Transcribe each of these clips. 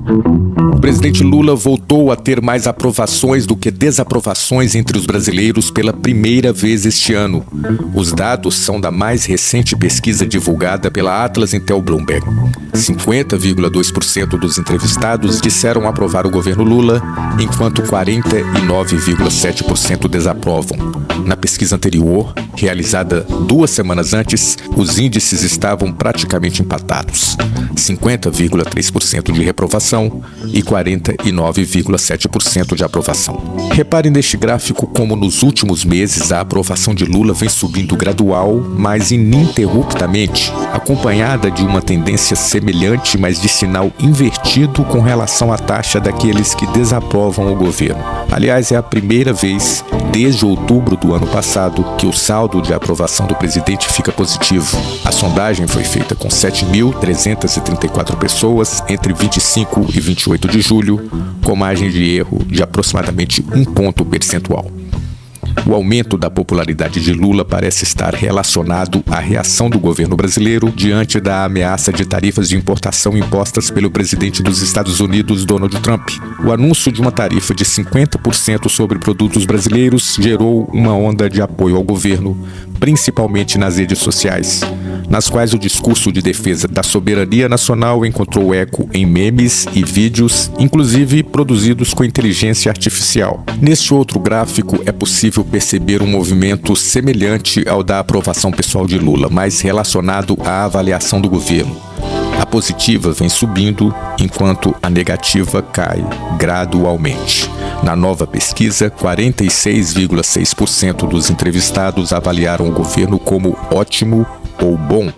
O presidente Lula voltou a ter mais aprovações do que desaprovações entre os brasileiros pela primeira vez este ano. Os dados são da mais recente pesquisa divulgada pela Atlas Intel Bloomberg. 50,2% dos entrevistados disseram aprovar o governo Lula, enquanto 49,7% desaprovam. Na pesquisa anterior, realizada 2 semanas antes, os índices estavam praticamente empatados. 50,3% de reprovação e 49,7% de aprovação. Reparem neste gráfico como nos últimos meses a aprovação de Lula vem subindo gradual, mas ininterruptamente, acompanhada de uma tendência semelhante, mas de sinal invertido com relação à taxa daqueles que desaprovam o governo. Aliás, é a primeira vez, desde outubro do ano passado, que o saldo de aprovação do presidente fica positivo. A sondagem foi feita com 7.334 pessoas entre 25 e 28 de julho, com margem de erro de aproximadamente 1 ponto percentual. O aumento da popularidade de Lula parece estar relacionado à reação do governo brasileiro diante da ameaça de tarifas de importação impostas pelo presidente dos Estados Unidos, Donald Trump. O anúncio de uma tarifa de 50% sobre produtos brasileiros gerou uma onda de apoio ao governo, principalmente nas redes sociais, nas quais o discurso de defesa da soberania nacional encontrou eco em memes e vídeos, inclusive produzidos com inteligência artificial. Neste outro gráfico é possível perceber um movimento semelhante ao da aprovação pessoal de Lula, mas relacionado à avaliação do governo. A positiva vem subindo, enquanto a negativa cai gradualmente. Na nova pesquisa, 46,6% dos entrevistados avaliaram o governo como ótimo ou bom,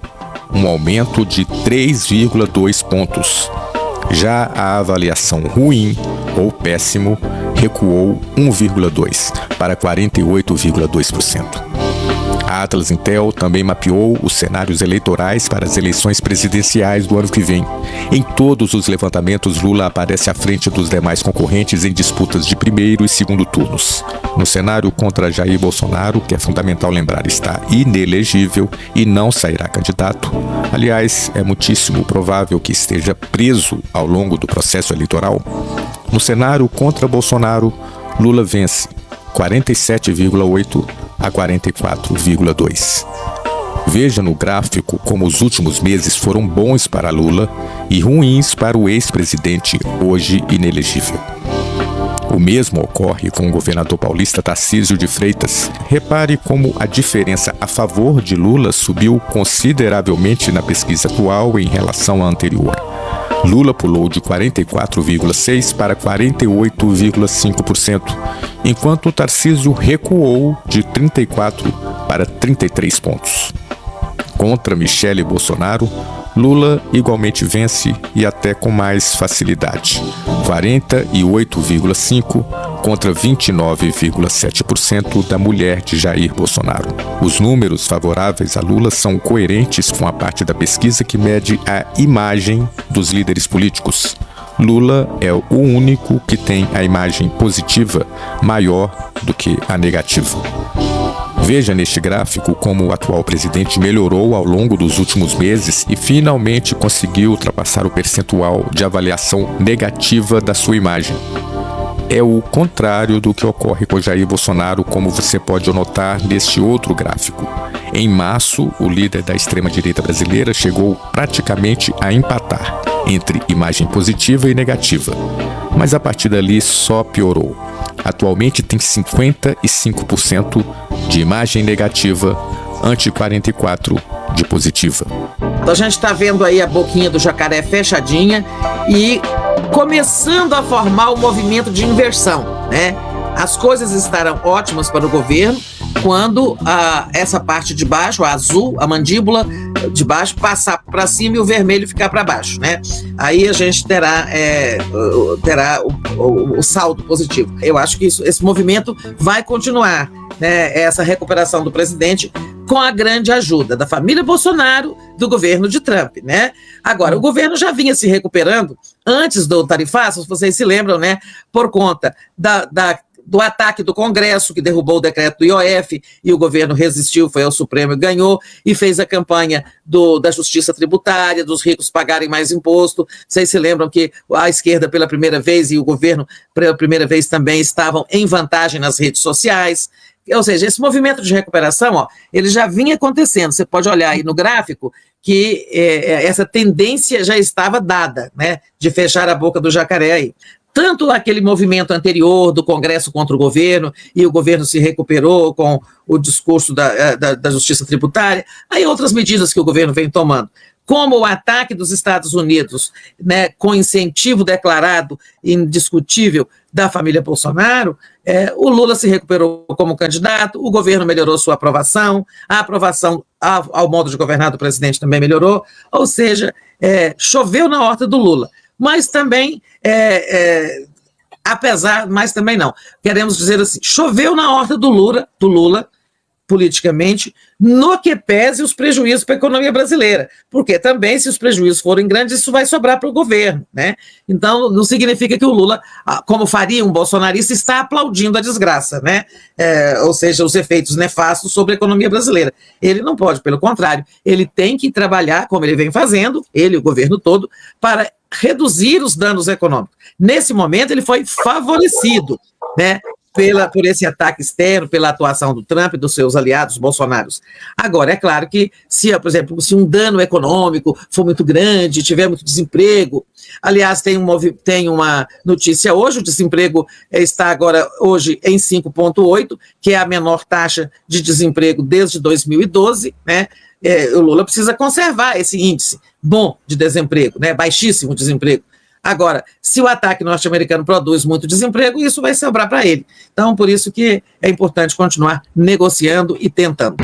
um aumento de 3,2 pontos. Já a avaliação ruim ou péssimo recuou 1,2 para 48,2%. A Atlas Intel também mapeou os cenários eleitorais para as eleições presidenciais do ano que vem. Em todos os levantamentos, Lula aparece à frente dos demais concorrentes em disputas de primeiro e segundo turnos. No cenário contra Jair Bolsonaro, que é fundamental lembrar, está inelegível e não sairá candidato. Aliás, é muitíssimo provável que esteja preso ao longo do processo eleitoral. No cenário contra Bolsonaro, Lula vence 47,8 a 44,2. Veja no gráfico como os últimos meses foram bons para Lula e ruins para o ex-presidente, hoje inelegível. O mesmo ocorre com o governador paulista Tarcísio de Freitas. Repare como a diferença a favor de Lula subiu consideravelmente na pesquisa atual em relação à anterior. Lula pulou de 44,6% para 48,5%, enquanto Tarcísio recuou de 34 para 33 pontos. Contra Michele Bolsonaro, Lula igualmente vence e até com mais facilidade, 48,5% contra 29,7% da mulher de Jair Bolsonaro. Os números favoráveis a Lula são coerentes com a parte da pesquisa que mede a imagem dos líderes políticos. Lula é o único que tem a imagem positiva maior do que a negativa. Veja neste gráfico como o atual presidente melhorou ao longo dos últimos meses e finalmente conseguiu ultrapassar o percentual de avaliação negativa da sua imagem. É o contrário do que ocorre com Jair Bolsonaro, como você pode notar neste outro gráfico. Em março, o líder da extrema-direita brasileira chegou praticamente a empatar entre imagem positiva e negativa, mas a partir dali só piorou. Atualmente tem 55% de imagem negativa ante 44% de positiva. Então a gente está vendo aí a boquinha do jacaré fechadinha e começando a formar o movimento de inversão, né? As coisas estarão ótimas para o governo quando essa parte de baixo, a azul, a mandíbula de baixo, passar para cima e o vermelho ficar para baixo, né? Aí a gente terá o saldo positivo. Eu acho que esse movimento vai continuar, né? Essa recuperação do presidente com a grande ajuda da família Bolsonaro, do governo de Trump, né? Agora, o governo já vinha se recuperando antes do tarifaço, se vocês se lembram, né? Por conta do ataque do Congresso, que derrubou o decreto do IOF, e o governo resistiu, foi ao Supremo e ganhou, e fez a campanha da justiça tributária, dos ricos pagarem mais imposto. Vocês se lembram que a esquerda, pela primeira vez, e o governo, pela primeira vez também, estavam em vantagem nas redes sociais. Ou seja, esse movimento de recuperação, ó, ele já vinha acontecendo. Você pode olhar aí no gráfico que essa tendência já estava dada, né, de fechar a boca do jacaré aí. Tanto aquele movimento anterior do Congresso contra o governo, e o governo se recuperou com o discurso da justiça tributária, aí outras medidas que o governo vem tomando, como o ataque dos Estados Unidos, né, com incentivo declarado indiscutível da família Bolsonaro, o Lula se recuperou como candidato, o governo melhorou sua aprovação, a aprovação ao modo de governar do presidente também melhorou, ou seja, choveu na horta do Lula. Mas também, mas também não, queremos dizer assim, choveu na horta do Lula, politicamente, no que pese os prejuízos para a economia brasileira, porque também, se os prejuízos forem grandes, isso vai sobrar para o governo, né? Então, não significa que o Lula, como faria um bolsonarista, está aplaudindo a desgraça, né? Ou seja, os efeitos nefastos sobre a economia brasileira. Ele não pode, pelo contrário, ele tem que trabalhar, como ele vem fazendo, ele e o governo todo, para reduzir os danos econômicos. Nesse momento, ele foi favorecido, né, por esse ataque externo, pela atuação do Trump e dos seus aliados bolsonaros. Agora, é claro que, por exemplo, se um dano econômico for muito grande, tiver muito desemprego, aliás, tem uma notícia hoje, o desemprego está agora, hoje, em 5,8%, que é a menor taxa de desemprego desde 2012, né? O Lula precisa conservar esse índice bom de desemprego, né? Baixíssimo desemprego. Agora, se o ataque norte-americano produz muito desemprego, isso vai sobrar para ele. Então, por isso que é importante continuar negociando e tentando.